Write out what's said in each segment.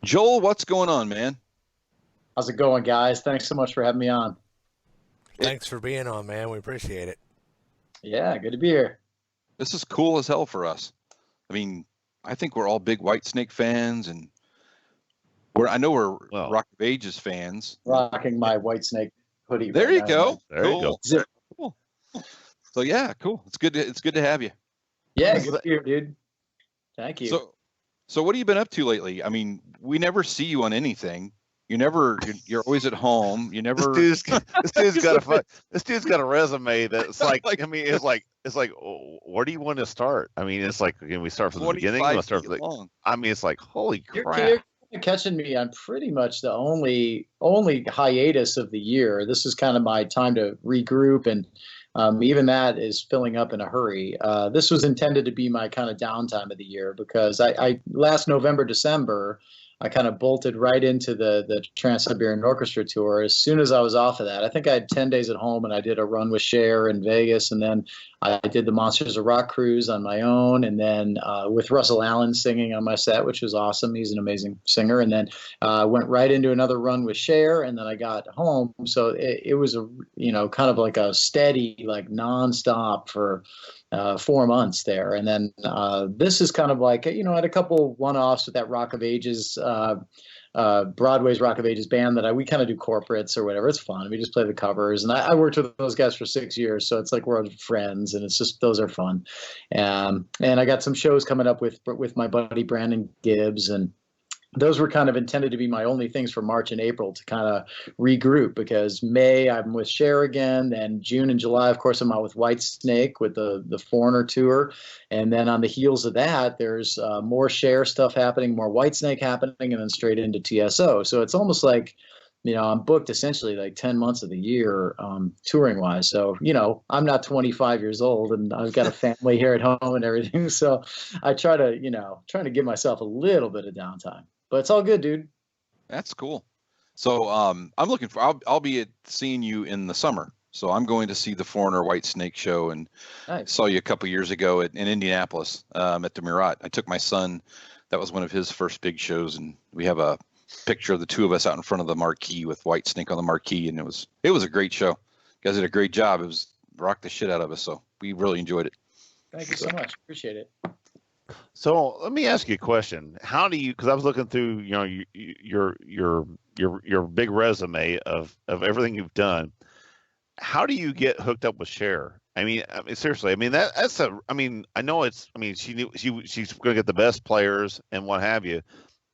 Joel, what's going on, man? How's it going, guys? Thanks so much for having me on. It, Thanks for being on, man. We appreciate it. Yeah, good to be here. this is cool as hell for us. I mean, I think we're all big Whitesnake fans, and I know we're Well, Rock of Ages fans. Rocking my Whitesnake hoodie There right you now. go. there you go. Zip. Cool. So yeah, cool. It's good to have you. Yeah, good to be here, dude. Thank you. So what have you been up to lately? I mean, we never see you on anything. You're always at home. You This never dude's this dude's got this dude's got a resume that's like, I mean, it's like oh, where do you want to start? I mean, it's like, can we start from the beginning? 25 Let's start feet from the, long. I mean, it's like, holy You're crap. catching me on pretty much the only hiatus of the year. This is kind of my time to regroup, and even that is filling up in a hurry. This was intended to be my kind of downtime of the year because I last November, December, I kind of bolted right into the Trans-Siberian Orchestra tour. As soon as I was off of that, I think I had 10 days at home, and I did a run with Cher in Vegas, and then I did the Monsters of Rock cruise on my own, and then with Russell Allen singing on my set, which was awesome. He's an amazing singer. And then went right into another run with Cher, and then I got home. So it was kind of like a steady, like nonstop for 4 months there. And then this is kind of like, I had a couple one-offs with that Rock of Ages, Broadway's Rock of Ages band we kind of do corporates or whatever. It's fun. We just play the covers. And I worked with those guys for 6 years. So it's like we're friends, and it's just, those are fun. And I got some shows coming up with my buddy Brandon Gibbs, and those were kind of intended to be my only things for March and April to kind of regroup, because May I'm with Cher again, then June and July, of course, I'm out with Whitesnake with the Foreigner tour, and then on the heels of that, there's more Cher stuff happening, more Whitesnake happening, and then straight into TSO. So it's almost like, I'm booked essentially like 10 months of the year, touring wise. So, I'm not 25 years old, and I've got a family here at home and everything. So I trying to give myself a little bit of downtime, but it's all good, dude. That's cool. So I'm looking for. I'll be seeing you in the summer. So I'm going to see the Foreigner White Snake show, and Nice. saw you a couple years ago in Indianapolis at the Murat. I took my son. That was one of his first big shows, and we have a picture of the two of us out in front of the marquee with White Snake on the marquee, and it was a great show. You guys did a great job. It was rocked the shit out of us, so we really enjoyed it. Thank you so much. Appreciate it. So let me ask you a question. How do you, because I was looking through, your big resume of everything you've done. How do you get hooked up with Cher? I mean, seriously. I mean, that's a. I mean, I know it's. I mean, she's going to get the best players and what have you,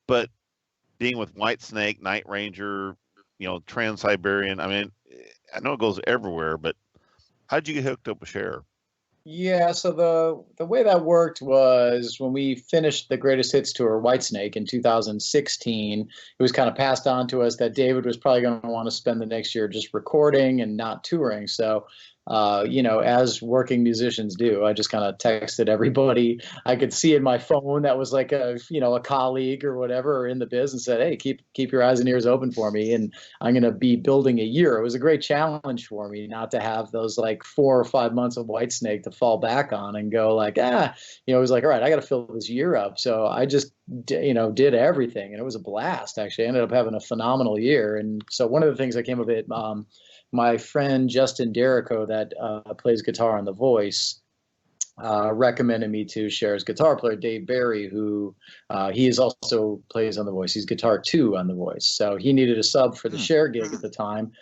but being with Whitesnake, Night Ranger, Trans Siberian. I mean, I know it goes everywhere, but how did you get hooked up with Cher? Yeah, so the way that worked was when we finished the Greatest Hits tour, Whitesnake, in 2016, it was kind of passed on to us that David was probably going to want to spend the next year just recording and not touring. So, as working musicians do, I just kind of texted everybody I could see in my phone that was like a colleague or whatever, or in the biz, and said, hey, keep your eyes and ears open for me, and I'm going to be building a year. It was a great challenge for me not to have those like 4 or 5 months of Whitesnake to fall back on and go like, it was like, all right, I got to fill this year up. So I just, did everything, and it was a blast. Actually, I ended up having a phenomenal year. And so one of the things that came of it, my friend Justin Derrico, that plays guitar on The Voice, recommended me to Cher's guitar player, Dave Barry, who he is also plays on The Voice. He's guitar 2 on The Voice. So he needed a sub for the Cher gig at the time.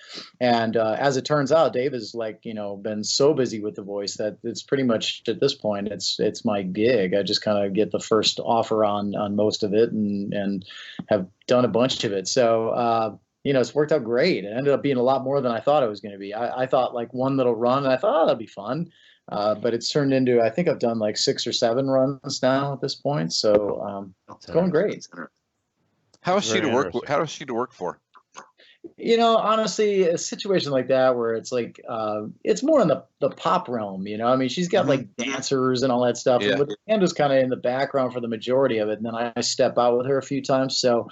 And as it turns out, Dave has been so busy with The Voice that it's pretty much at this point, it's my gig. I just kind of get the first offer on most of it, and have done a bunch of it. So, it's worked out great. It ended up being a lot more than I thought it was going to be. I thought like one little run, and I thought, that'd be fun. But it's turned into, I think I've done like 6 or 7 runs now at this point. So it's going great. How is she Very to work? interesting. How is she to work for? Honestly, a situation like that where it's like, it's more in the pop realm, I mean, she's got like dancers and all that stuff. Yeah. And the band was kind of in the background for the majority of it. And then I step out with her a few times. So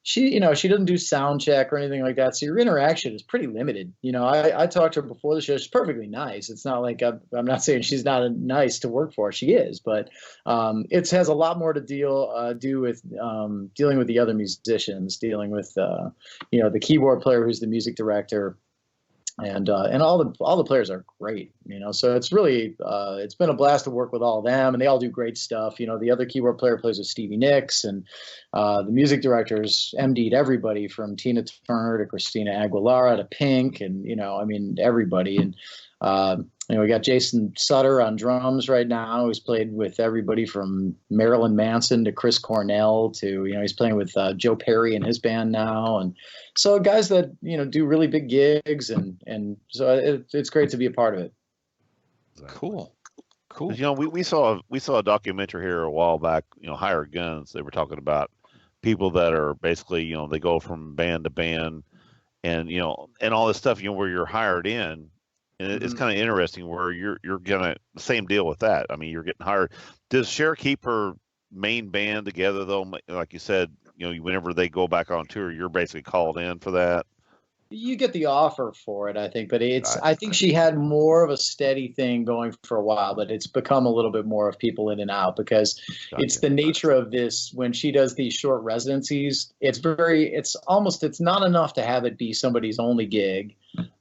she doesn't do sound check or anything like that. So your interaction is pretty limited. I talked to her before the show. She's perfectly nice. It's not like I'm not saying she's not nice to work for. She is, but it has a lot more to do with dealing with the other musicians, dealing with the keyboard player who's the music director. And all the players are great, so it's really it's been a blast to work with all of them, and they all do great stuff. The other keyboard player plays with Stevie Nicks, and the music directors MD'd everybody from Tina Turner to Christina Aguilera to Pink, and everybody. And we got Jason Sutter on drums right now. He's played with everybody from Marilyn Manson to Chris Cornell to, he's playing with Joe Perry and his band now. And so guys that, do really big gigs. And so it's great to be a part of it. Cool. We saw a documentary here a while back, Hired Guns. They were talking about people that are basically, they go from band to band and, and all this stuff, where you're hired in. And it's kind of interesting where you're gonna same deal with that. I mean, you're getting hired. Does Cher keep her main band together though? Like you said, whenever they go back on tour, you're basically called in for that. You get the offer for it, I think, but I think she had more of a steady thing going for a while, but it's become a little bit more of people in and out because it's the nature of this. When she does these short residencies, it's not enough to have it be somebody's only gig.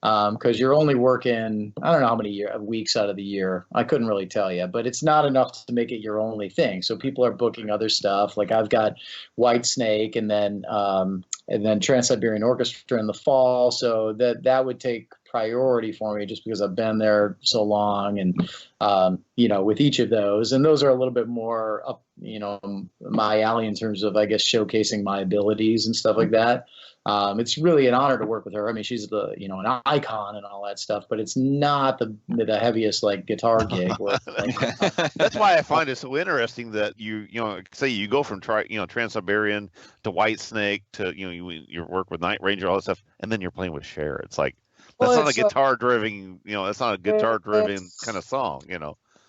Because you're only working, I don't know how many weeks out of the year. I couldn't really tell you, but it's not enough to make it your only thing. So people are booking other stuff. Like I've got Whitesnake and then Trans-Siberian Orchestra in the fall. So that would take priority for me just because I've been there so long and, with each of those. And those are a little bit more up, my alley in terms of, I guess, showcasing my abilities and stuff like that. It's really an honor to work with her. I mean, she's an icon and all that stuff, but it's not the heaviest like guitar gig. That's why I find it so interesting that say you go from Trans-Siberian to Whitesnake to you work with Night Ranger, all that stuff, and then you're playing with Cher. It's like that's not a guitar driven kind of song.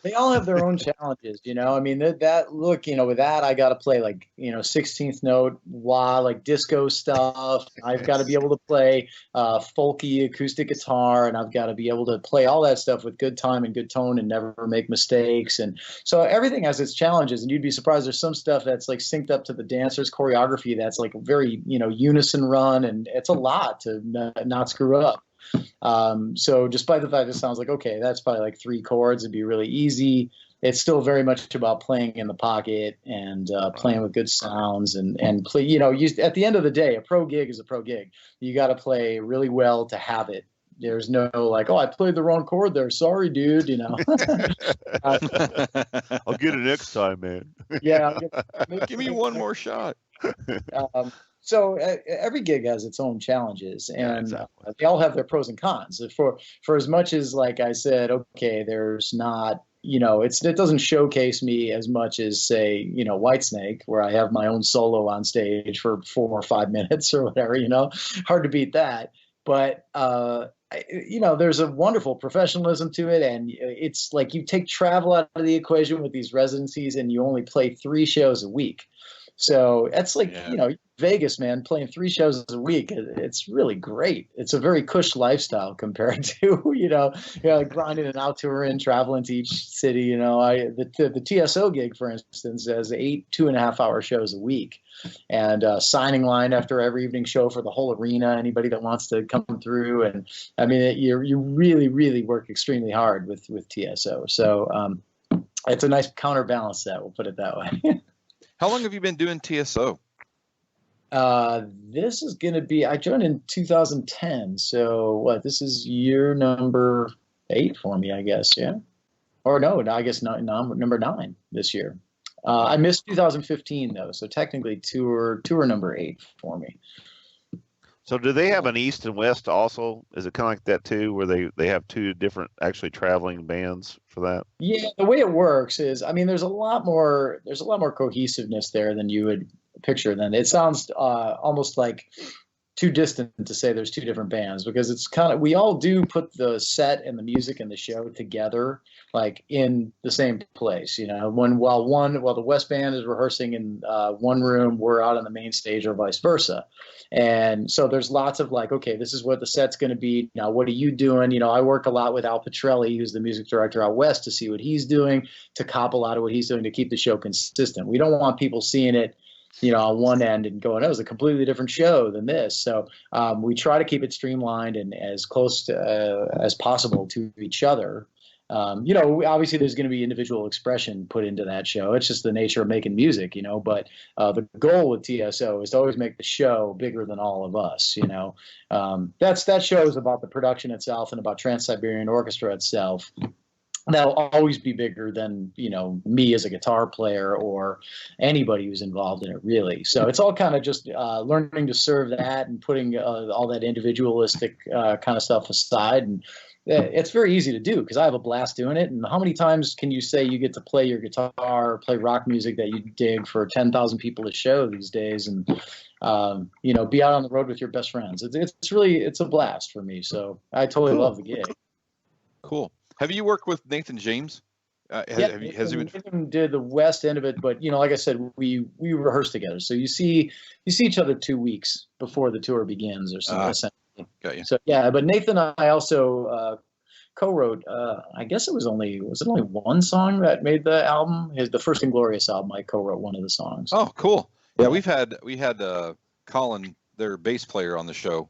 They all have their own challenges, I mean, with that, I got to play like, 16th note, wah, like disco stuff. I've got to be able to play folky acoustic guitar, and I've got to be able to play all that stuff with good time and good tone and never make mistakes. And so everything has its challenges, and you'd be surprised. There's some stuff that's like synced up to the dancers' choreography that's like very, unison run, and it's a lot to not screw up. So despite the fact it sounds like, okay, that's probably like 3 chords, it'd be really easy. It's still very much about playing in the pocket and playing with good sounds and play, at the end of the day, a pro gig is a pro gig. You got to play really well to have it. There's no like, oh, I played the wrong chord there. Sorry, dude. I'll get it next time, man. Yeah. Give me one more shot. So every gig has its own challenges, and they all have their pros and cons. For as much as, like I said, okay, there's not, it doesn't showcase me as much as, say, Whitesnake, where I have my own solo on stage for 4 or 5 minutes or whatever. Hard to beat that. But there's a wonderful professionalism to it, and it's like you take travel out of the equation with these residencies, and you only play 3 shows a week. So that's like, Vegas, man, playing 3 shows a week. It's really great. It's a very cush lifestyle compared to, like grinding and out touring, traveling to each city. The TSO gig, for instance, has 8 2.5-hour shows a week, and signing line after every evening show for the whole arena. Anybody that wants to come through, and I mean, you really, really work extremely hard with TSO. So it's a nice counterbalance that, we'll put it that way. How long have you been doing TSO? This is going to be, I joined in 2010. So this is year number 8 for me, I guess. Yeah. Or no, I guess number 9 this year. I missed 2015 though. So technically tour number 8 for me. So do they have an East and West also? Is it kind of like that too, where they have 2 different actually traveling bands for that? Yeah, the way it works is, I mean, there's a lot more cohesiveness there than you would picture. Then it sounds almost like too distant to say there's two different bands, because it's kind of, we all do put the set and the music and the show together, like in the same place, you know, while the West band is rehearsing in one room, we're out on the main stage, or vice versa. And so there's lots of like, okay, this is what the set's going to be. Now, what are you doing? You know, I work a lot with Al Petrelli, who's the music director out West, to see what he's doing, to cop a lot of what he's doing to keep the show consistent. We don't want people seeing it, you know, on one end and going, oh, it was a completely different show than this. So we try to keep it streamlined and as close to, as possible to each other. You know, obviously there's going to be individual expression put into that show. It's just the nature of making music, you know, but the goal with TSO is to always make the show bigger than all of us, you know. That show is about the production itself and about Trans-Siberian Orchestra itself. That'll always be bigger than, you know, me as a guitar player or anybody who's involved in it, really. So it's all kind of just learning to serve that and putting all that individualistic kind of stuff aside. And it's very easy to do because I have a blast doing it. And how many times can you say you get to play your guitar or play rock music that you dig for 10,000 people a show these days, and you know, be out on the road with your best friends? It's a blast for me. So I totally love the gig. Cool. Have you worked with Nathan James? Yeah, Nathan did the West end of it, but you know, like I said, we rehearse together. So you see each other 2 weeks before the tour begins, or something. Got you. So yeah, but Nathan and I also co-wrote. I guess was it only one song that made the album? The first Inglorious album. I co-wrote one of the songs. Oh, cool. Yeah, we had Colin, their bass player, on the show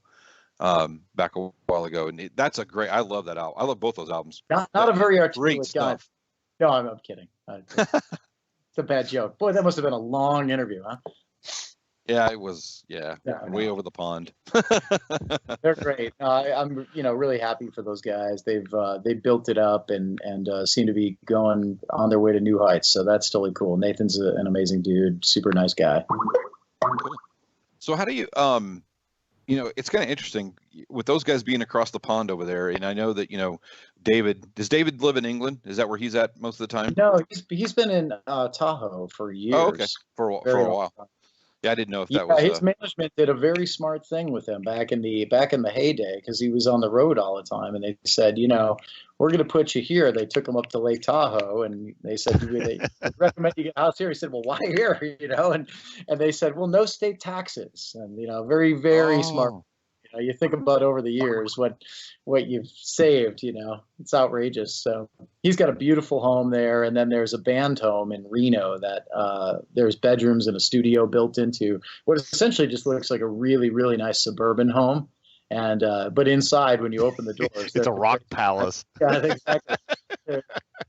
back a while ago, and that's a great. I love that album. I love both those albums. Not a very articulate great guy. stuff. No, I'm kidding. It's a bad joke. Boy, that must have been a long interview, huh? Yeah, it was. Yeah, way over the pond. They're great. I'm really happy for those guys. They built it up and seem to be going on their way to new heights. So that's totally cool. Nathan's an amazing dude, super nice guy. Cool. So how do you you know, it's kind of interesting with those guys being across the pond over there. And I know that, you know, does David live in England? Is that where he's at most of the time? No, he's been in Tahoe for years. Oh, okay. For a while. Yeah, I didn't know if that was. His management did a very smart thing with him back in the heyday, because he was on the road all the time, and they said, you know, we're going to put you here. They took him up to Lake Tahoe, and they said, they recommend you get a house here. He said, well, why here? You know, and they said, well, no state taxes, and you know, very very smart. You know, you think about over the years what you've saved. You know, it's outrageous. So he's got a beautiful home there, and then there's a band home in Reno that there's bedrooms and a studio built into what essentially just looks like a really really nice suburban home. And but inside, when you open the doors, it's a rock palace. Yeah, exactly.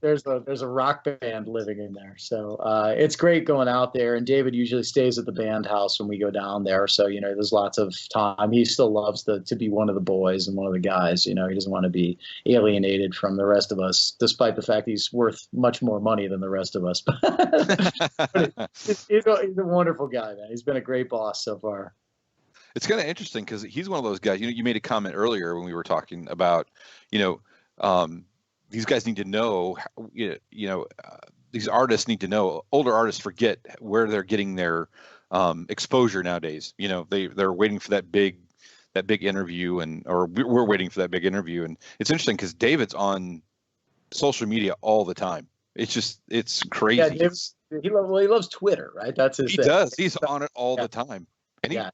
There's a rock band living in there, so it's great going out there. And David usually stays at the band house when we go down there, so you know there's lots of time. He still loves to be one of the boys and one of the guys. You know, he doesn't want to be alienated from the rest of us, despite the fact he's worth much more money than the rest of us. But he's a wonderful guy, man. He's been a great boss so far. It's kind of interesting because he's one of those guys. You know, you made a comment earlier when we were talking about, you know, these guys need to know, these artists need to know. Older artists forget where they're getting their exposure nowadays. You know, they're waiting for that big interview, or we're waiting for that big interview. And it's interesting because David's on social media all the time. It's crazy. Yeah, he loves Twitter, right? That's his thing. He does. He's on it all the time, and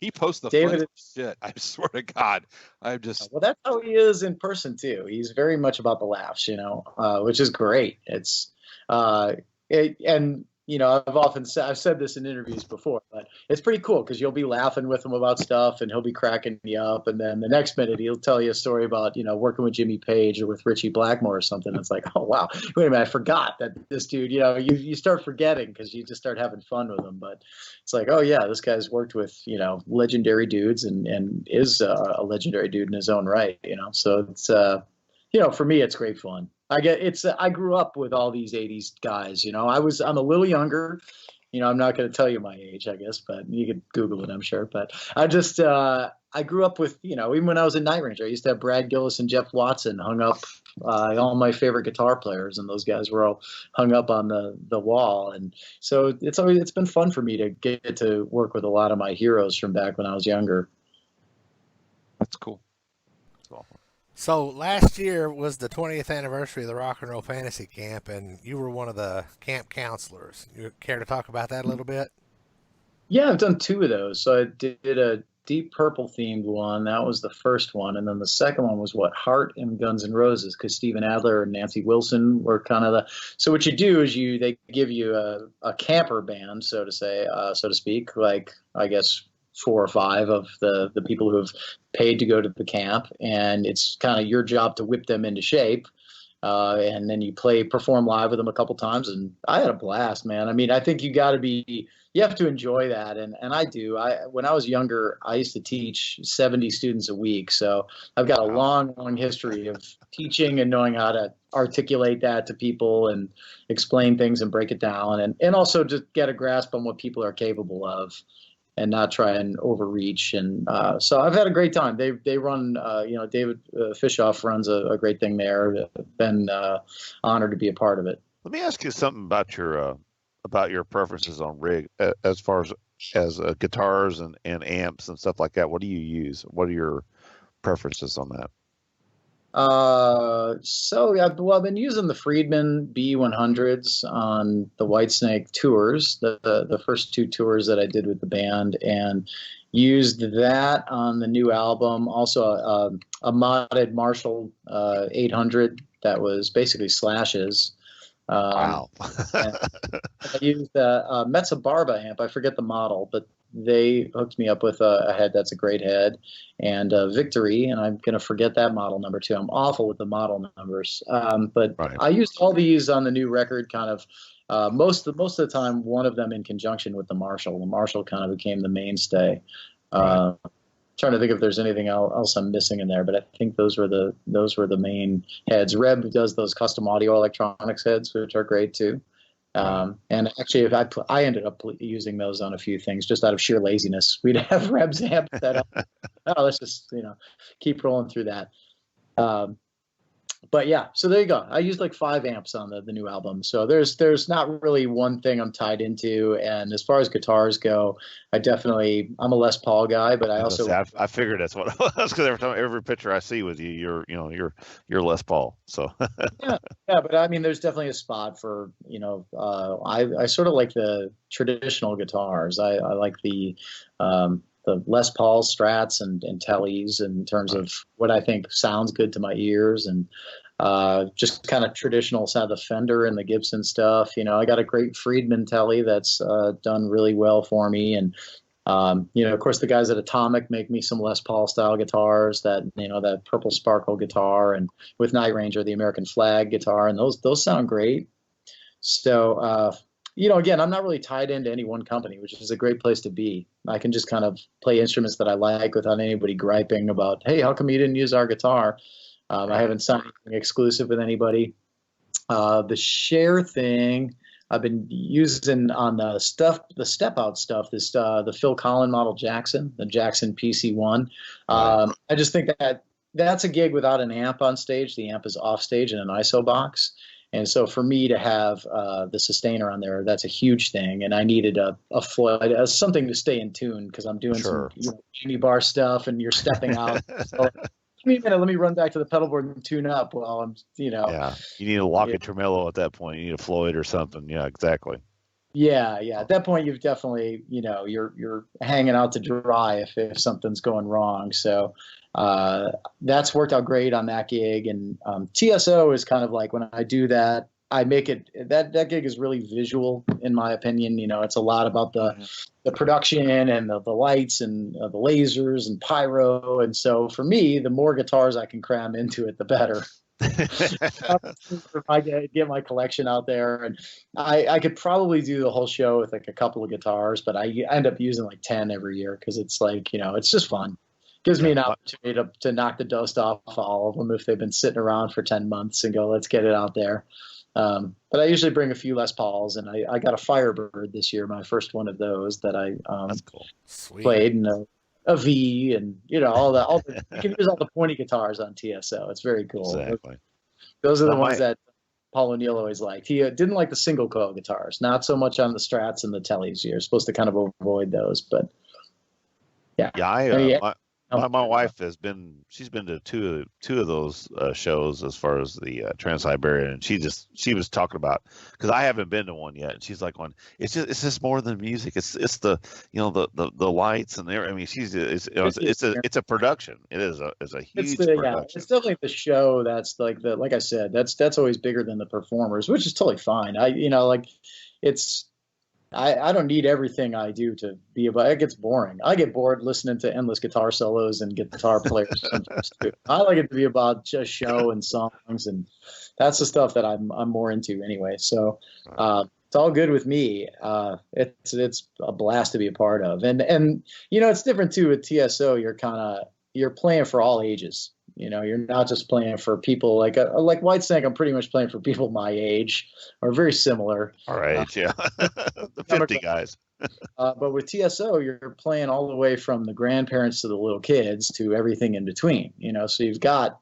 he posts the funniest shit. I swear to God, I'm just. Well, that's how he is in person too. He's very much about the laughs, you know, which is great. It's and you know, I've said this in interviews before, but it's pretty cool because you'll be laughing with him about stuff, and he'll be cracking you up, and then the next minute he'll tell you a story about, you know, working with Jimmy Page or with Richie Blackmore or something. It's like, oh wow, wait a minute, I forgot that this dude. You know, you start forgetting because you just start having fun with him. But it's like, oh yeah, this guy's worked with, you know, legendary dudes and is a legendary dude in his own right. You know, so it's you know, for me it's great fun. I grew up with all these 80s guys, you know. I'm a little younger, you know. I'm not going to tell you my age, I guess, but you could Google it, I'm sure. But I grew up with, you know, even when I was in Night Ranger, I used to have Brad Gillis and Jeff Watson hung up, all my favorite guitar players, and those guys were all hung up on the wall. And so it's been fun for me to get to work with a lot of my heroes from back when I was younger. That's cool. So last year was the 20th anniversary of the Rock and Roll Fantasy Camp, and you were one of the camp counselors. You care to talk about that a little bit? Yeah, I've done 2 of those. So I did a Deep Purple themed one. That was the first one, and then the second one was Heart and Guns N' Roses, because Steven Adler and Nancy Wilson were kind of the. So what you do is they give you a camper band, so to say, so to speak, like I guess 4 or 5 of the people who have paid to go to the camp, and it's kind of your job to whip them into shape. And then you perform live with them a couple times, and I had a blast, man. I mean, I think you have to enjoy that, and I do. When I was younger, I used to teach 70 students a week, so I've got a long history of teaching and knowing how to articulate that to people and explain things and break it down, and also just get a grasp on what people are capable of, and not try and overreach. And so I've had a great time. They run, David Fishoff runs a great thing there. Been honored to be a part of it. Let me ask you something about your preferences on rig, as far as guitars and amps and stuff like that. What do you use? What are your preferences on that? I've been using the Friedman B100s on the Whitesnake tours, the first 2 tours that I did with the band, and used that on the new album. Also, a modded Marshall 800 that was basically Slash's. Wow. I used a Metza Barba amp. I forget the model, but they hooked me up with a head that's a great head, and Victory, and I'm going to forget that model number too. I'm awful with the model numbers. But right. I used all these on the new record kind of most of the time, one of them in conjunction with the Marshall. The Marshall kind of became the mainstay. Right. Trying to think if there's anything else I'm missing in there, but I think those were the main heads. Reb does those custom audio electronics heads, which are great too. And actually, I ended up using those on a few things just out of sheer laziness. We'd have Reb's amp set up. Let's just keep rolling through that. But yeah, so there you go. I used like 5 amps on the new album. So there's not really one thing I'm tied into. And as far as guitars go, I'm a Les Paul guy, but I figured that's what it was, because every picture I see with you, you're Les Paul. So yeah, but I mean, there's definitely a spot for I sort of like the traditional guitars. I like the Les Paul Strats and Tellys in terms of what I think sounds good to my ears, and just kind of traditional sound of the Fender and the Gibson stuff. I got a great Friedman Telly that's done really well for me, and of course the guys at Atomic make me some Les Paul style guitars, that Purple Sparkle guitar, and with Night Ranger the American Flag guitar, and those sound great. So again, I'm not really tied into any one company, which is a great place to be. I can just kind of play instruments that I like without anybody griping about, hey, how come you didn't use our guitar? I haven't signed anything exclusive with anybody. The Cher thing I've been using on the step out stuff, the Phil Collin model Jackson, the Jackson PC1. I just think that's a gig without an amp on stage. The amp is off stage in an ISO box. And so for me to have the sustainer on there, that's a huge thing. And I needed a foil, something to stay in tune, because I'm doing some Jimmy Bar stuff, and you're stepping out. So give me a minute, let me run back to the pedal board and tune up while I'm, Yeah, you need a Lockett tremolo at that point. You need a Floyd or something. Yeah, exactly. Yeah. At that point, you've definitely, you're hanging out to dry if something's going wrong. So that's worked out great on that gig. And TSO is kind of like, when I do that, I make it, that gig is really visual, in my opinion. It's a lot about the production and the lights and the lasers and pyro. And so for me, the more guitars I can cram into it, the better. If I get my collection out there, and I could probably do the whole show with like a couple of guitars, but I end up using like 10 every year, because it's like, it's just fun. Gives me an opportunity to knock the dust off all of them if they've been sitting around for 10 months, and go, let's get it out there. But I usually bring a few Les Pauls, and I got a Firebird this year, my first one of those that I That's cool. played, and a V, and all the you can use all the pointy guitars on TSO. It's very cool. Exactly. Those are the ones that Paul O'Neill always liked. He didn't like the single coil guitars, not so much on the Strats and the Tellys. You're supposed to kind of avoid those, but yeah. Yeah, my wife she's been to two of those shows as far as the Trans-Siberian, and she was talking about, because I haven't been to one yet, and she's like, it's just more than music. It's the the lights and there. I mean, it's a production. It's a huge production. It's definitely the show that's like I said, that's always bigger than the performers, which is totally fine. I don't need everything I do to be about. It gets boring. I get bored listening to endless guitar solos and guitar players sometimes too. I like it to be about just show and songs, and that's the stuff that I'm more into anyway. So it's all good with me. It's a blast to be a part of, and it's different too with TSO. You're playing for all ages. You're not just playing for people like Whitesnake. I'm pretty much playing for people my age or very similar. All right, yeah, the 50 guys. But with TSO, you're playing all the way from the grandparents to the little kids to everything in between. So you've got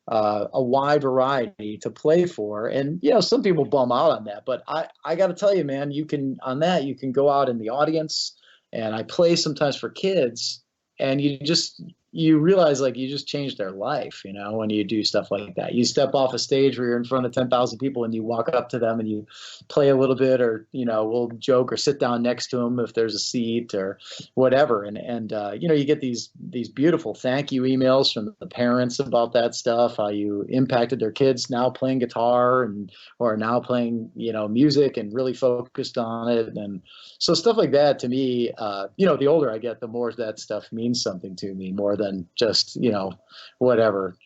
a wide variety to play for, and some people bum out on that. But I got to tell you, man, you can go out in the audience, and I play sometimes for kids, and you realize you just changed their life, when you do stuff like that. You step off a stage where you're in front of 10,000 people and you walk up to them and you play a little bit, or, we'll joke or sit down next to them if there's a seat or whatever. And you get these beautiful thank you emails from the parents about that stuff, how you impacted their kids now playing guitar or now playing, music and really focused on it. And so stuff like that to me, the older I get, the more that stuff means something to me, more than just whatever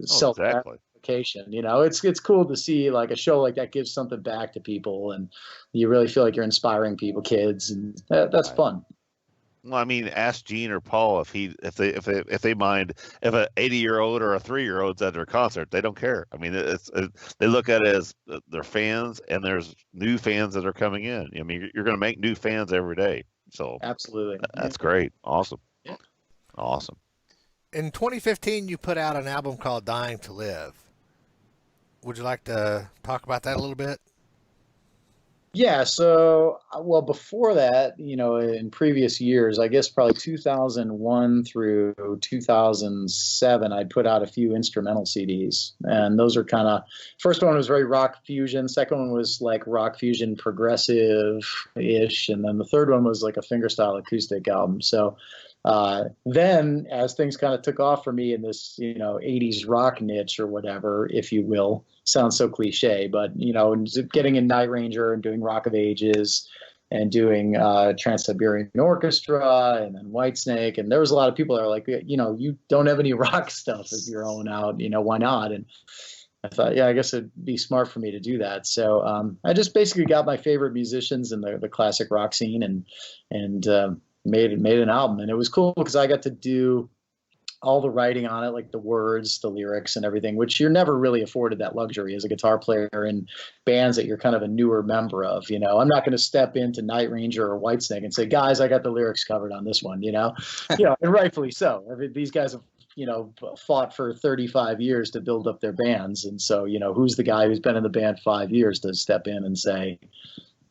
self-gratification. It's cool to see a show like that gives something back to people, and you really feel like you're inspiring people, kids, and that's fun. Well, I mean, ask Gene or Paul if they mind if an 80-year-old or a 3-year-old's at their concert. They don't care. I mean, they look at it as they're fans, and there's new fans that are coming in. I mean, you're going to make new fans every day. So absolutely, that's great. Awesome. Yeah. Awesome. In 2015, you put out an album called Dying to Live. Would you like to talk about that a little bit? Yeah, so, before that, in previous years, I guess probably 2001 through 2007, I'd put out a few instrumental CDs. And those are first one was very rock fusion. Second one was rock fusion progressive-ish. And then the third one was a fingerstyle acoustic album. So, then as things kind of took off for me in this, 80s rock niche or whatever, if you will, sounds so cliche, but, getting in Night Ranger and doing Rock of Ages and doing Trans-Siberian Orchestra and then Whitesnake. And there was a lot of people that are like, you don't have any rock stuff of your own out, why not? And I thought, I guess it'd be smart for me to do that. So I just basically got my favorite musicians in the classic rock scene and made an album. And it was cool because I got to do all the writing on it, like the words, the lyrics and everything, which you're never really afforded that luxury as a guitar player in bands that you're kind of a newer member of. I'm not going to step into Night Ranger or Whitesnake and say, guys, I got the lyrics covered on this one, and rightfully so. I mean, these guys have, fought for 35 years to build up their bands. And so, who's the guy who's been in the band 5 years to step in and say,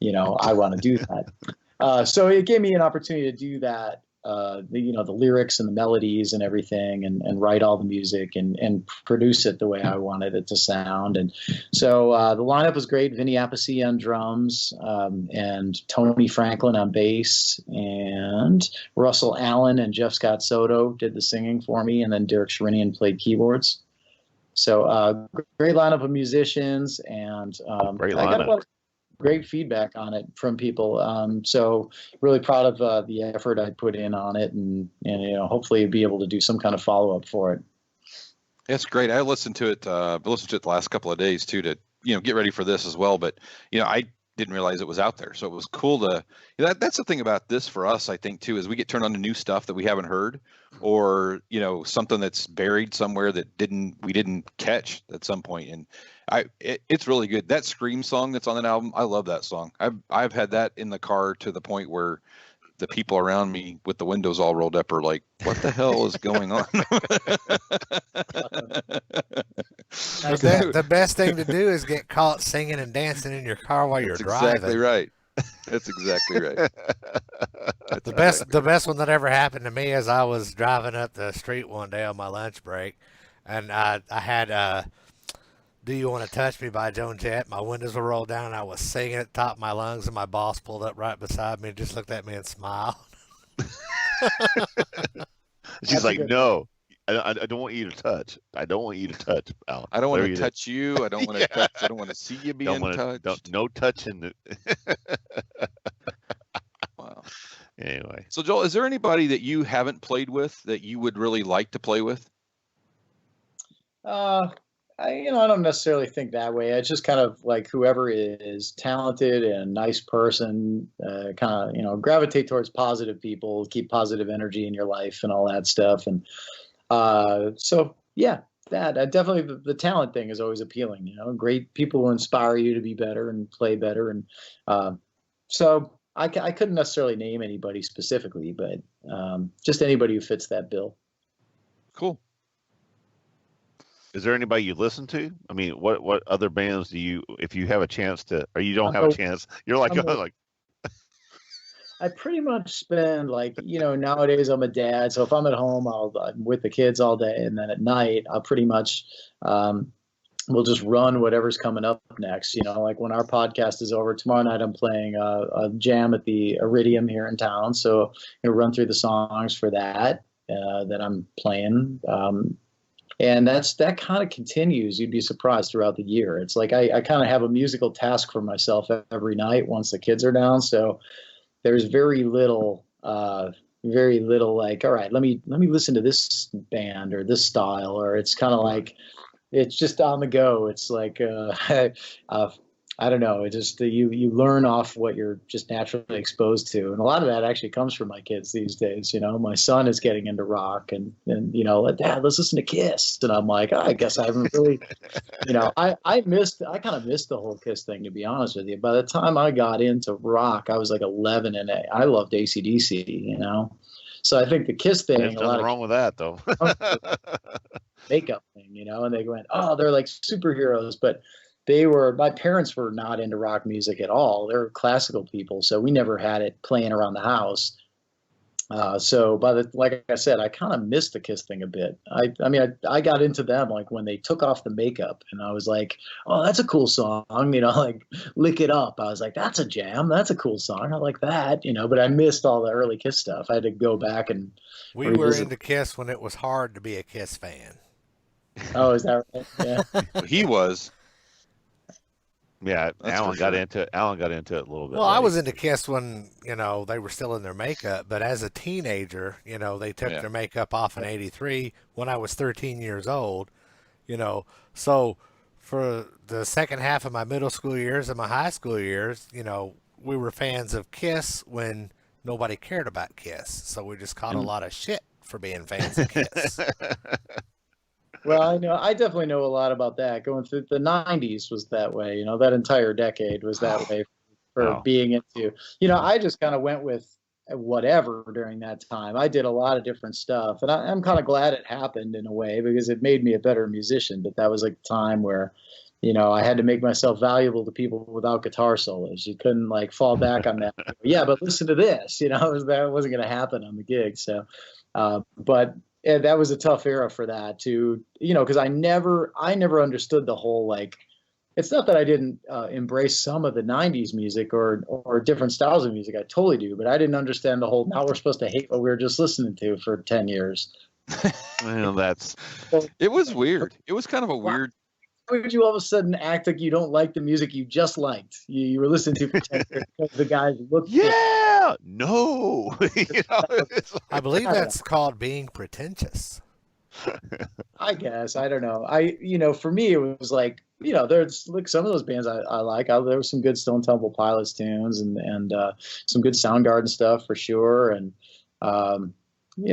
I want to do that. So it gave me an opportunity to do that, the lyrics and the melodies and everything, and write all the music and produce it the way I wanted it to sound. And so the lineup was great. Vinny Appice on drums, and Tony Franklin on bass, and Russell Allen and Jeff Scott Soto did the singing for me, and then Derek Sherinian played keyboards. So great lineup of musicians, and great I got lineup. Great feedback on it from people. So really proud of the effort I put in on it, and hopefully be able to do some kind of follow up for it. It's great. I listened to it. The last couple of days too to get ready for this as well. But I didn't realize it was out there, so it was cool to. That's the thing about this for us, I think too, is we get turned on to new stuff that we haven't heard, or something that's buried somewhere that we didn't catch at some point. And it's really good. That Scream song that's on that album, I love that song. I've had that in the car to the point where the people around me with the windows all rolled up are like, what the hell is going on? The best thing to do is get caught singing and dancing in your car while you're driving. Exactly right. That's exactly right. The best one that ever happened to me is I was driving up the street one day on my lunch break, and I had "Do You Want to Touch Me" by Joan Jett. My windows were rolled down, and I was singing at the top of my lungs, and my boss pulled up right beside me and just looked at me and smiled. She's like, no, I don't want you to touch. I don't want you to touch, Alan. I don't want to touch you. I don't want to touch. I don't want to see you being touched. No touching. Wow. Anyway. So Joel, is there anybody that you haven't played with that you would really like to play with? I don't necessarily think that way. It's just kind of like whoever is talented and a nice person, kind of, gravitate towards positive people, keep positive energy in your life and all that stuff. And so, yeah, that definitely the talent thing is always appealing. Great people who inspire you to be better and play better. And so I couldn't necessarily name anybody specifically, but just anybody who fits that bill. Cool. Is there anybody you listen to? I mean, what other bands do you, if you have a chance to, or you don't have a chance, you're like, I pretty much spend nowadays I'm a dad. So if I'm at home, I'm with the kids all day. And then at night, I'll pretty much, we'll just run whatever's coming up next. Like when our podcast is over tomorrow night, I'm playing a jam at the Iridium here in town. So run through the songs for that I'm playing. And that kind of continues. You'd be surprised throughout the year. It's like I kind of have a musical task for myself every night once the kids are down. So there's very little like, all right, let me listen to this band or this style, or it's kind of like it's just on the go. It's like I don't know. It just you learn off what you're just naturally exposed to, and a lot of that actually comes from my kids these days. My son is getting into rock, and Dad, let's listen to Kiss, and I'm like, I guess I haven't really, I kind of missed the whole Kiss thing, to be honest with you. By the time I got into rock, I was like 11, and I loved AC/DC, So I think the Kiss thing. There's nothing wrong with that, though. Makeup thing, and they went, oh, they're like superheroes, but. My parents were not into rock music at all. They're classical people, so we never had it playing around the house. So like I said, I kind of missed the Kiss thing a bit. I got into them like when they took off the makeup, and I was like, oh, that's a cool song, like Lick It Up. I was like, that's a jam. That's a cool song. I like that, but I missed all the early Kiss stuff. I had to go back and we were into Kiss when it was hard to be a Kiss fan. Oh, is that right? Yeah. He was. Yeah, Alan got into it a little bit. Well, I was into Kiss when, they were still in their makeup, but as a teenager, they took their makeup off in '83 when I was 13 years old, So for the second half of my middle school years and my high school years, we were fans of Kiss when nobody cared about Kiss. So we just caught a lot of shit for being fans of Kiss. Well, I definitely know a lot about that. Going through the 90s was that way, that entire decade was that way for being into, I just kind of went with whatever during that time. I did a lot of different stuff, and I'm kind of glad it happened in a way because it made me a better musician. But that was like a time where, I had to make myself valuable to people without guitar solos. You couldn't like fall back on that. Yeah, but listen to this, that wasn't going to happen on the gig. So, but yeah, that was a tough era for that too, because I never understood the whole, like, it's not that I didn't embrace some of the 90s music or different styles of music. I totally do, but I didn't understand the whole, now we're supposed to hate what we were just listening to for 10 years. Well, it was weird. It was kind of a weird. Why would you all of a sudden act like you don't like the music you just liked? You were listening to for 10 years because the guys looked. Yeah, no. I believe that's called being pretentious. I guess. I don't know. For me, it was like, there's like some of those bands I like. There were some good Stone Temple Pilots tunes and some good Soundgarden stuff for sure. And,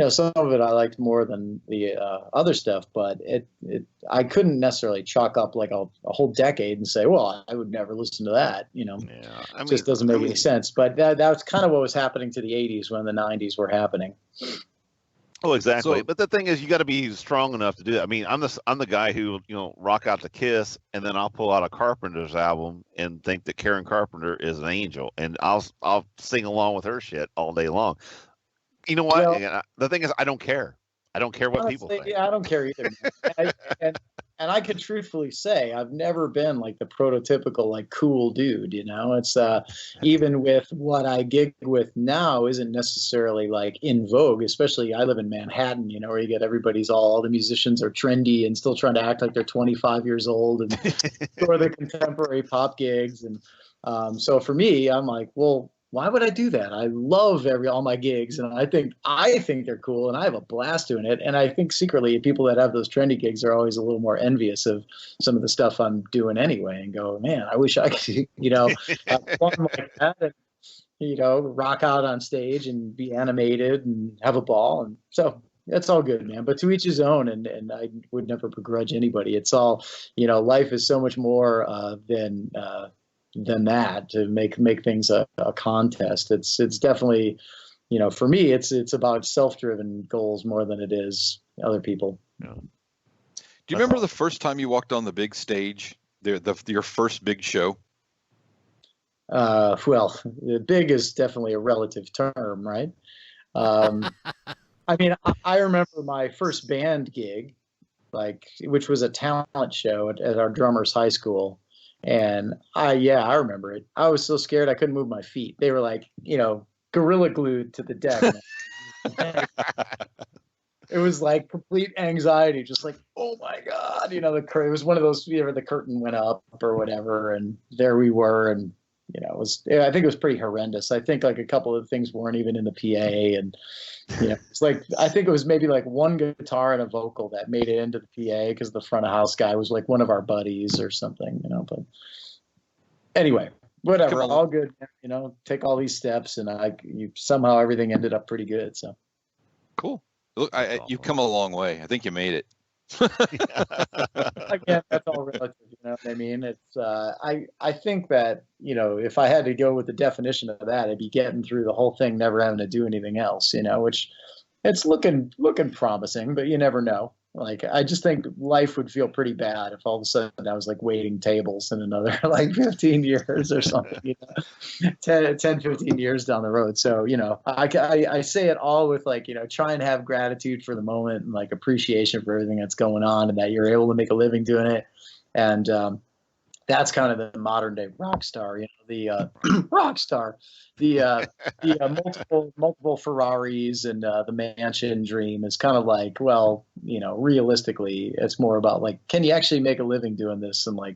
some of it I liked more than the other stuff, but I couldn't necessarily chalk up like a whole decade and say, well, I would never listen to that. It just doesn't make any sense. But that's kind of what was happening to the 80s when the 90s were happening. Oh, exactly. So But the thing is, you got to be strong enough to do that. I mean, I'm the guy who rock out to Kiss, and then I'll pull out a Carpenter's album and think that Karen Carpenter is an angel, and I'll sing along with her shit all day long. You know what? Well, And the thing is, I don't care. I don't care what people honestly, think. yeah, I don't care either. And I could truthfully say I've never been like the prototypical like cool dude. It's even with what I gig with now isn't necessarily like in vogue. Especially I live in Manhattan, where you get everybody's all the musicians are trendy and still trying to act like they're 25 years old and for the contemporary pop gigs. And so for me, I'm like, well, why would I do that? I love all my gigs, and I think they're cool, and I have a blast doing it. And I think secretly, people that have those trendy gigs are always a little more envious of some of the stuff I'm doing anyway, and go, man, I wish I could, have fun like that, and rock out on stage and be animated and have a ball. And so that's all good, man. But to each his own, and I would never begrudge anybody. It's all, life is so much more than that to make things a contest. It's definitely, for me, it's about self-driven goals more than it is other people. Yeah. do you remember the first time you walked on the big stage, your first big show? Well, big is definitely a relative term, right? I mean, I remember my first band gig, which was a talent show at our drummer's high school. And I remember it. I was so scared I couldn't move my feet. They were like, gorilla glued to the deck. It was like complete anxiety, just like, oh my God, it was one of those, the curtain went up or whatever, and there we were, and I think it was pretty horrendous. I think like a couple of things weren't even in the PA, and it's like I think it was maybe like one guitar and a vocal that made it into the PA because the front of house guy was like one of our buddies or something, But anyway, whatever, all good. Take all these steps, and somehow everything ended up pretty good. So Cool. Look, you've come a long way. I think you made it. Again, that's all relative. You know what I mean? It's I think that if I had to go with the definition of that, it'd be getting through the whole thing, never having to do anything else. Which it's looking promising, but you never know. Like I just think life would feel pretty bad if all of a sudden I was like waiting tables in another like 15 years or something. 10, 15 years down the road. So I say it all with like try and have gratitude for the moment and like appreciation for everything that's going on and that you're able to make a living doing it. And that's kind of the modern day rock star, the rock star, the multiple Ferraris and the mansion dream is kind of like, well, realistically, it's more about like, can you actually make a living doing this and like,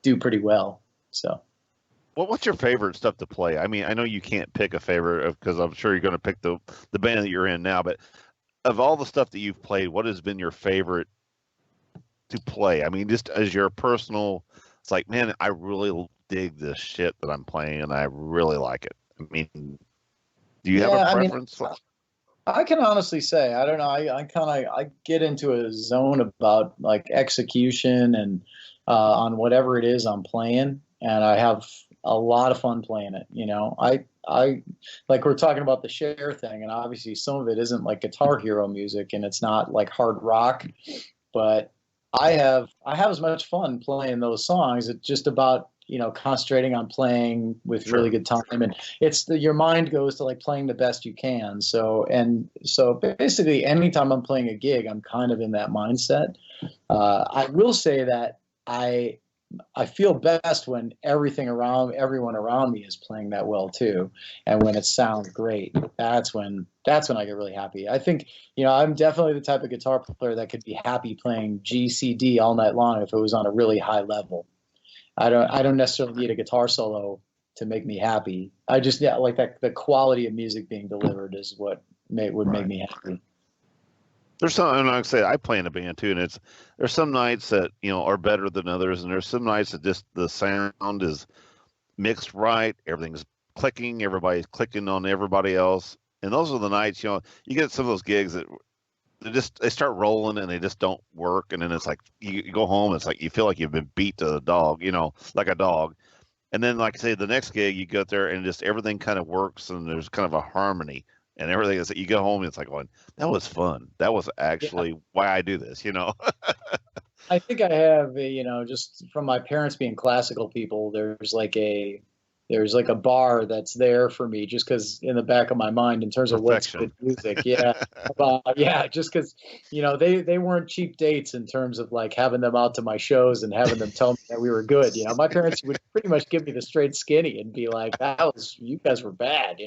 do pretty well. So. Well, what's your favorite stuff to play? I mean, I know you can't pick a favorite because I'm sure you're going to pick the band that you're in now, but of all the stuff that you've played, what has been your favorite to play? I mean, just as your personal, it's like, man, I really dig this shit that I'm playing and I really like it. I mean, do you have a preference? I can honestly say, I don't know. I get into a zone about like execution and on whatever it is I'm playing, and I have a lot of fun playing it. I like we're talking about the Cher thing, and obviously some of it isn't like Guitar Hero music, and it's not like hard rock, but I have as much fun playing those songs. It's just about concentrating on playing with really good time, and your mind goes to like playing the best you can. So basically, anytime I'm playing a gig, I'm kind of in that mindset. I will say that I feel best when everyone around me is playing that well too, and when it sounds great. That's when I get really happy. I think I'm definitely the type of guitar player that could be happy playing G, C, D all night long if it was on a really high level. I don't necessarily need a guitar solo to make me happy. I just like that the quality of music being delivered is what would make me happy. There's some, and like I say, I play in a band too, and there's some nights that are better than others, and there's some nights that just the sound is mixed right, everything's clicking, everybody's clicking on everybody else, and those are the nights you get some of those gigs that they start rolling and they just don't work, and then it's like you go home, it's like you feel like you've been beat to the dog, like a dog, and then like I say, the next gig you go there and just everything kind of works and there's kind of a harmony. and everything is. You go home and it's like going, that was fun. That was actually why I do this. I think I have, just from my parents being classical people, there's like a bar that's there for me just because in the back of my mind in terms of what's good music. Just because, they weren't cheap dates in terms of like having them out to my shows and having them tell me that we were good. My parents would pretty much give me the straight skinny and be like, you guys were bad,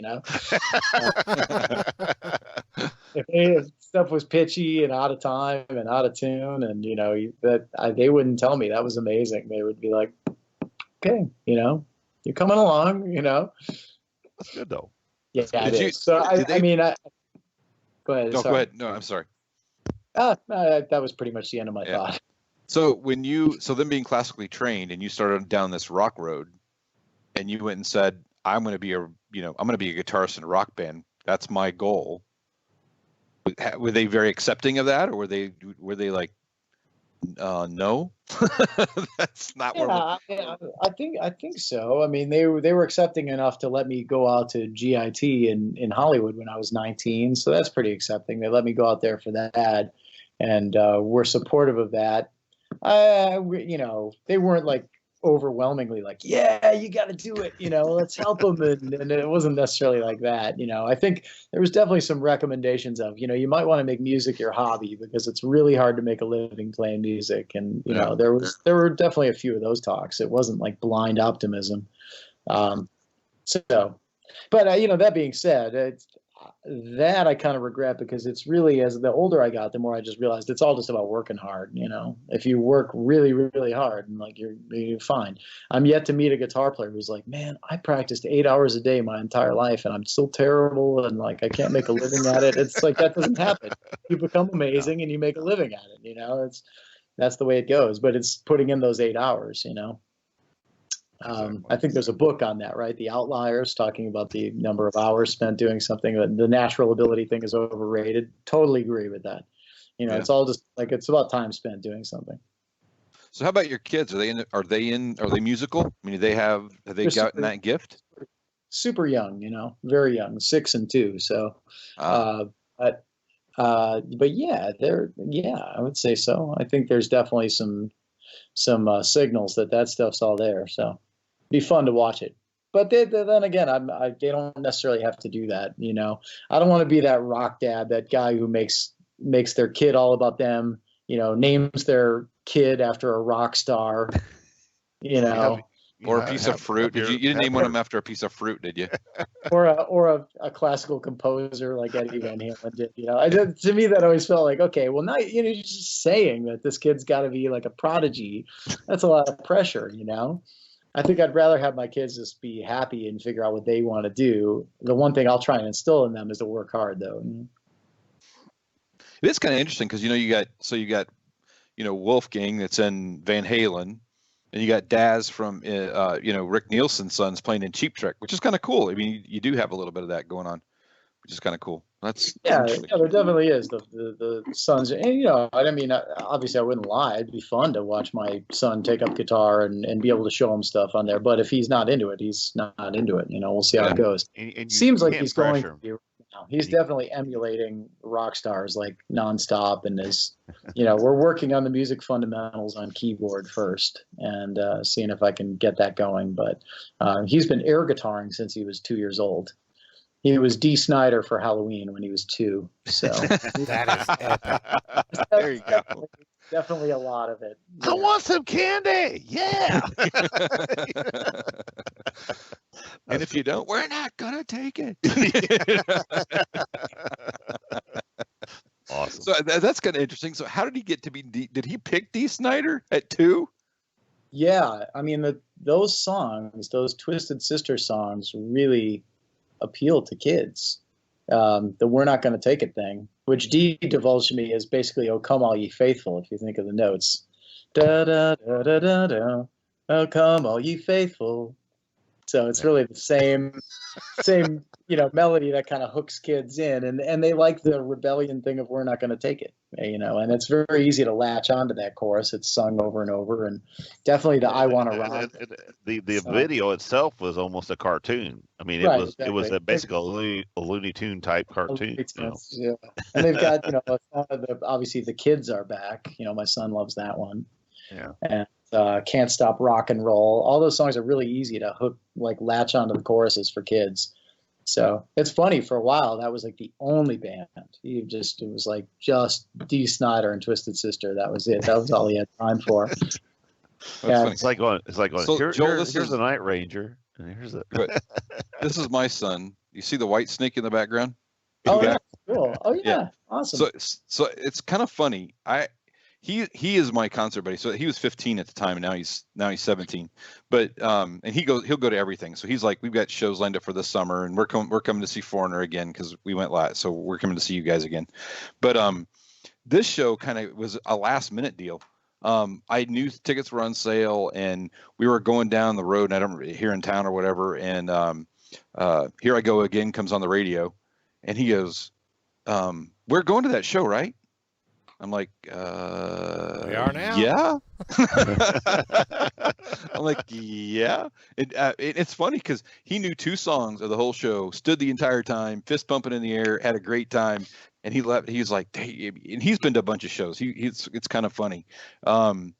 if stuff was pitchy and out of time and out of tune and, they wouldn't tell me. That was amazing. They would be like, okay, you're coming along, That's good though. Yeah, it is. So go ahead. No, go ahead. No, I'm sorry. That was pretty much the end of my thought. So them being classically trained and you started down this rock road and you went and said, I'm going to be a guitarist in a rock band. That's my goal. Were they very accepting of that, or were they like, no, that's not where I think so. I mean, they were accepting enough to let me go out to GIT in Hollywood when I was 19. So that's pretty accepting. They let me go out there for that, and were supportive of that. They weren't like overwhelmingly like, yeah, you got to do it, let's help them. And it wasn't necessarily like that. I think there was definitely some recommendations of, you might want to make music your hobby because it's really hard to make a living playing music. And, there were definitely a few of those talks. It wasn't like blind optimism. But that being said, that I kind of regret because it's really, as the older I got, the more I just realized it's all just about working hard. If you work really, really hard and like you're fine. I'm yet to meet a guitar player who's like, man, I practiced 8 hours a day my entire life and I'm still terrible and like I can't make a living at it. It's like that doesn't happen. You become amazing and you make a living at it. That's the way it goes. But it's putting in those 8 hours. I think there's a book on that, right? The Outliers, talking about the number of hours spent doing something. The natural ability thing is overrated. Totally agree with that. It's all just like, it's about time spent doing something. So how about your kids? Are they musical? I mean, have they gotten that gift? Super young, very young, 6 and 2. So, but yeah, I would say so. I think there's definitely some signals that stuff's all there. So be fun to watch it. But then again, they don't necessarily have to do that. I don't want to be that rock dad, that guy who makes their kid all about them, names their kid after a rock star, or a piece of fruit. You didn't name one of them after a piece of fruit, did you? or a classical composer like Eddie Van Halen did. To me, that always felt like, okay, well, now you're just saying that this kid's got to be like a prodigy. That's a lot of pressure. I think I'd rather have my kids just be happy and figure out what they want to do. The one thing I'll try and instill in them is to work hard, though. It's kind of interesting because you got Wolfgang that's in Van Halen. And you got Daz from, Rick Nielsen's sons playing in Cheap Trick, which is kind of cool. I mean, you do have a little bit of that going on, which is kind of cool. There definitely is the sons. And, obviously I wouldn't lie. It'd be fun to watch my son take up guitar and be able to show him stuff on there. But if he's not into it, he's not into it. We'll see how it goes. And seems like he's going to be. He's definitely emulating rock stars like nonstop, and is, we're working on the music fundamentals on keyboard first and seeing if I can get that going. But he's been air guitaring since he was 2 years old. He was Dee Snider for Halloween when he was 2. So that is epic. There you go. Definitely a lot of it. I want some candy. Yeah. And if you don't, we're not gonna take it. Awesome. So that's kind of interesting. So how did he get to be? Did he pick Dee Snider at 2? Yeah, I mean those songs, those Twisted Sister songs, really appeal to kids. The "We're Not Gonna Take It" thing, which Dee divulged to me is basically "Oh Come All Ye Faithful," if you think of the notes. Da da da da da da. Oh come all ye faithful So it's really the same melody that kind of hooks kids in, and they like the rebellion thing of we're not going to take it, and it's very easy to latch onto that chorus. It's sung over and over, and definitely the I Want to Rock. The video itself was almost a cartoon. I mean, it was basically a Looney Tune type cartoon. Yeah, and they've got obviously the Kids Are Back. My son loves that one. Yeah. And Can't Stop Rock and Roll. All those songs are really easy to latch onto the choruses for kids. So it's funny, for a while that was like the only band. It was like just Dee Snider and Twisted Sister. That was it. That was all he had time for. It's like going. So, here's the Night Ranger, and here's the. This is my son. You see the Whitesnake in the background? Oh yeah, cool. Oh yeah, awesome. So it's kind of funny. He is my concert buddy. So he was 15 at the time, and now he's 17. But and he'll go to everything. So he's like, we've got shows lined up for this summer, and we're coming to see Foreigner again because we went last. So we're coming to see you guys again. But this show kind of was a last minute deal. I knew tickets were on sale, and we were going down the road, and I don't here in town or whatever. And Here I Go Again comes on the radio, and he goes, "We're going to that show, right?" I'm like, we are now. Yeah. I'm like, yeah. It's funny because he knew 2 songs of the whole show, stood the entire time, fist pumping in the air, had a great time, and he left. He's like, hey, and he's been to a bunch of shows. It's kind of funny.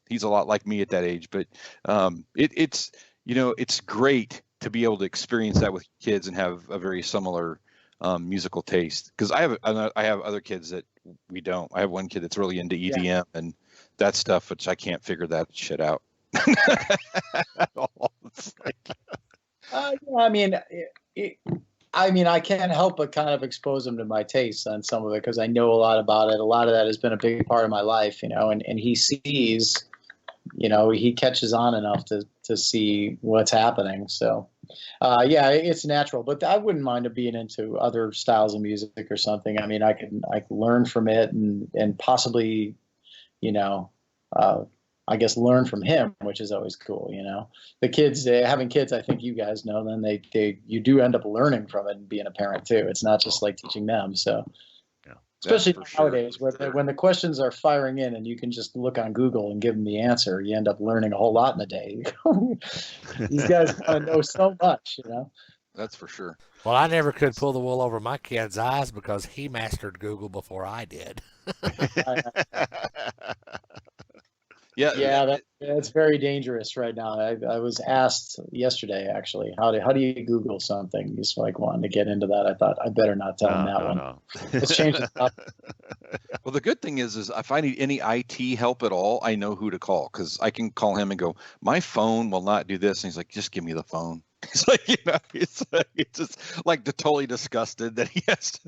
He's a lot like me at that age, but it's great to be able to experience that with kids and have a very similar musical taste. Because I have other kids that we don't. I have one kid that's really into EDM and that stuff, which I can't figure that shit out. I can't help but kind of expose him to my tastes on some of it because I know a lot about it. A lot of that has been a big part of my life, and he sees, he catches on enough to see what's happening. So, it's natural, but I wouldn't mind him being into other styles of music or something. I mean, I can learn from it and possibly, I guess learn from him, which is always cool. The kids, having kids, I think you guys know, then you do end up learning from it and being a parent too. It's not just like teaching them. So. Especially nowadays, when the questions are firing in and you can just look on Google and give them the answer, you end up learning a whole lot in a day. These guys want to know so much, That's for sure. Well, I never could pull the wool over my kid's eyes because he mastered Google before I did. That's very dangerous right now. I was asked yesterday, actually, how do you Google something? He's like wanting to get into that. I thought I better not tell him that one. No. Let's change the topic. Well, the good thing is if I need any IT help at all, I know who to call because I can call him and go, my phone will not do this. And he's like, just give me the phone. It's like, it's just like totally disgusted that he has to.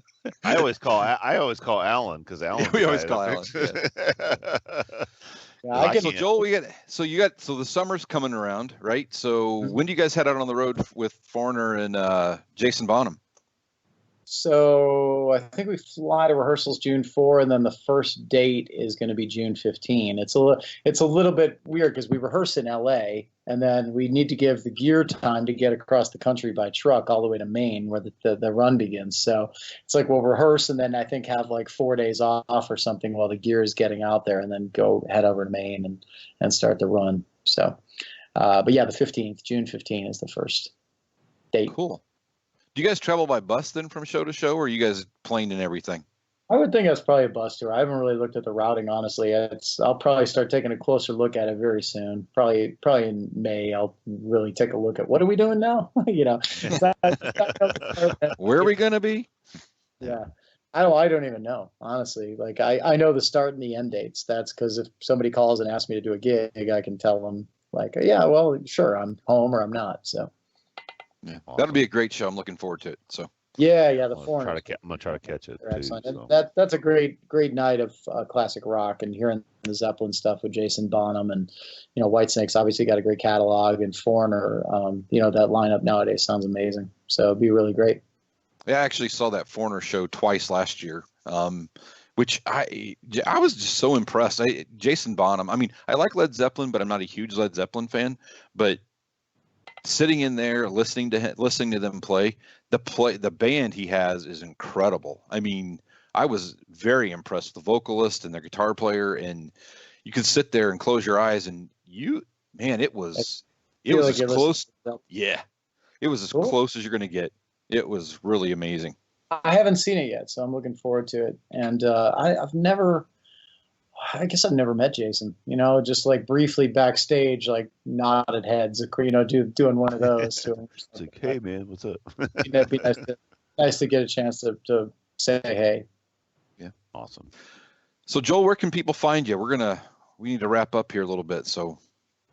I always call Alan because Alan. We always call Alan. Yeah. So Joel, the summer's coming around, right? So when do you guys head out on the road with Foreigner and Jason Bonham? So I think we fly to rehearsals June 4, and then the first date is going to be June 15. It's a little bit weird because we rehearse in LA, and then we need to give the gear time to get across the country by truck all the way to Maine, where the run begins. So it's like we'll rehearse and then I think have like 4 days off or something while the gear is getting out there, and then head over to Maine and start the run. So, but yeah, the 15th, June 15 is the first date. Cool. Do you guys travel by bus then from show to show, or are you guys plane and everything? I would think that's probably a bus tour. I haven't really looked at the routing, honestly. I'll probably start taking a closer look at it very soon. Probably in May, I'll really take a look at what are we doing now? Where are we going to be? Yeah. I don't even know, honestly. Like I know the start and the end dates. That's because if somebody calls and asks me to do a gig, I can tell them like, yeah, well, sure, I'm home or I'm not. So. Yeah, awesome. That'll be a great show. I'm looking forward to it. So the Foreigner. I'm gonna try to catch it. Too, so. That's a great night of classic rock, and hearing the Zeppelin stuff with Jason Bonham and Whitesnake's obviously got a great catalog, and Foreigner, that lineup nowadays sounds amazing. So it'd be really great. Yeah, I actually saw that Foreigner show twice last year, which I was just so impressed. Jason Bonham. I mean, I like Led Zeppelin, but I'm not a huge Led Zeppelin fan, but sitting in there listening to them play, the band he has is incredible. I mean, I was very impressed with the vocalist and the guitar player, and you could sit there and close your eyes and it was as close. Yeah. It was as close as you're going to get. It was really amazing. I haven't seen it yet, so I'm looking forward to it. And I guess I've never met Jason, just like briefly backstage, like nodded heads, doing one of those to him. It's like, hey man, what's up? It'd be nice to get a chance to say hey. Yeah. Awesome. So Joel, where can people find you? We need to wrap up here a little bit. So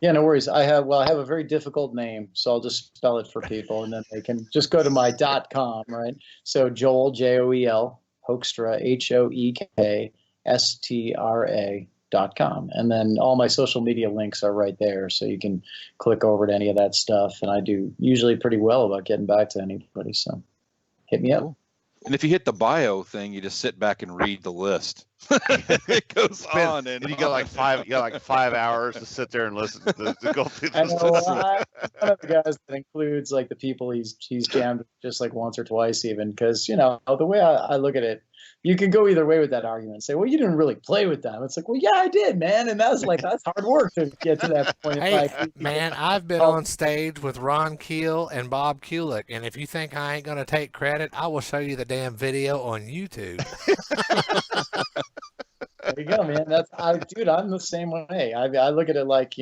yeah, no worries. I have a very difficult name, so I'll just spell it for people, and then they can just go to my .com, right? So Joel, Joel, Hoekstra, HOEKSTRA.com. And then all my social media links are right there, so you can click over to any of that stuff. And I do usually pretty well about getting back to anybody, so hit me up. And if you hit the bio thing, you just sit back and read the list. It goes on, and you got like 5 hours to sit there and listen to go through this. I know. I'm one of the guys that includes like the people he's jammed with just like once or twice, even because the way I look at it, you can go either way with that argument. Say, well, you didn't really play with them. It's like, well, yeah, I did, man, and that's hard work to get to that point. Hey, man, I've been on stage with Ron Keel and Bob Kulick, and if you think I ain't gonna take credit, I will show you the damn video on YouTube. There you go, man. Dude, I'm the same way. I look at it like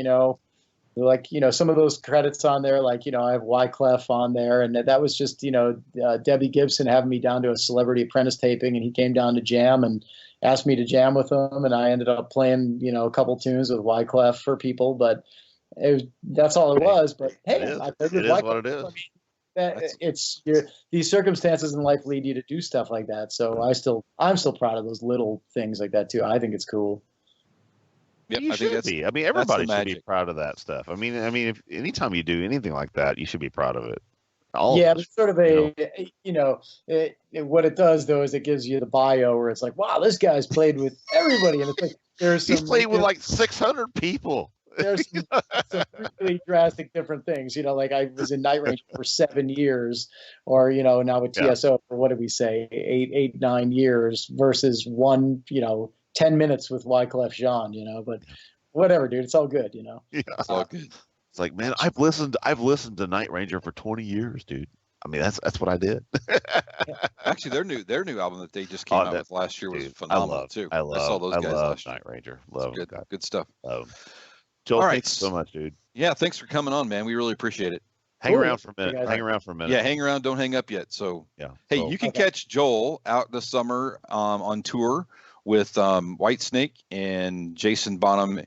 some of those credits on there, like I have Wyclef on there, and that was just Debbie Gibson having me down to a Celebrity Apprentice taping, and he came down to jam and asked me to jam with him, and I ended up playing a couple tunes with Wyclef for people, but that's all it was. But hey, I played with Wyclef. What it is. These circumstances in life lead you to do stuff like that. So I'm still proud of those little things like that too. I think it's cool. Yep, you should be. I mean, everybody should be proud of that stuff. I mean, if anytime you do anything like that, you should be proud of it. It's sort of what it does though is it gives you the bio where it's like, wow, this guy's played with everybody, and it's like he's played with like 600 people. There's some really drastic different things, like I was in Night Ranger for 7 years, or now with TSO for what did we say, 9 years versus 10 minutes with Wyclef Jean, but whatever, dude, it's all good, Yeah, it's all good. It's like, man, I've listened to Night Ranger for 20 years, dude. I mean, that's what I did. Actually, their new album that they just came out with last year was phenomenal too. I saw those guys last year. Night Ranger. Love good stuff. Joel, all right, thanks so much, dude. Yeah, thanks for coming on, man. We really appreciate it. Hang around for a minute. Yeah, hang around. Don't hang up yet. So, yeah. Hey, you can catch Joel out this summer on tour with Whitesnake and Jason Bonham. An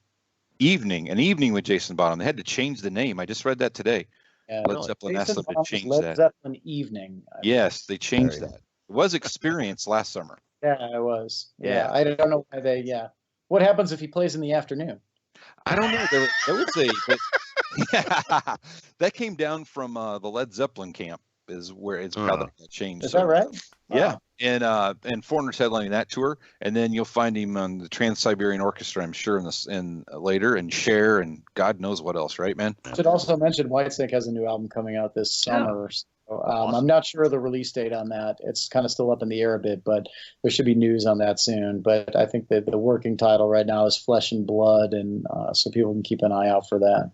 evening with Jason Bonham. They had to change the name. I just read that today. Yeah, Led Zeppelin asked them to change Led that. Zeppelin evening. Yes, they changed that. It was Experience last summer. Yeah, it was. Yeah, I don't know why they. Yeah, what happens if he plays in the afternoon? I don't know. There was that came down from the Led Zeppelin camp is where it's how that got changed. Is that right? Yeah, and Foreigner's headlining that tour, and then you'll find him on the Trans-Siberian Orchestra, I'm sure, in later, and Cher, and God knows what else, right, man? I should also mention Whitesnake has a new album coming out this summer. So, awesome. I'm not sure of the release date on that. It's kind of still up in the air a bit, but there should be news on that soon. But I think that the working title right now is Flesh and Blood, and so people can keep an eye out for that.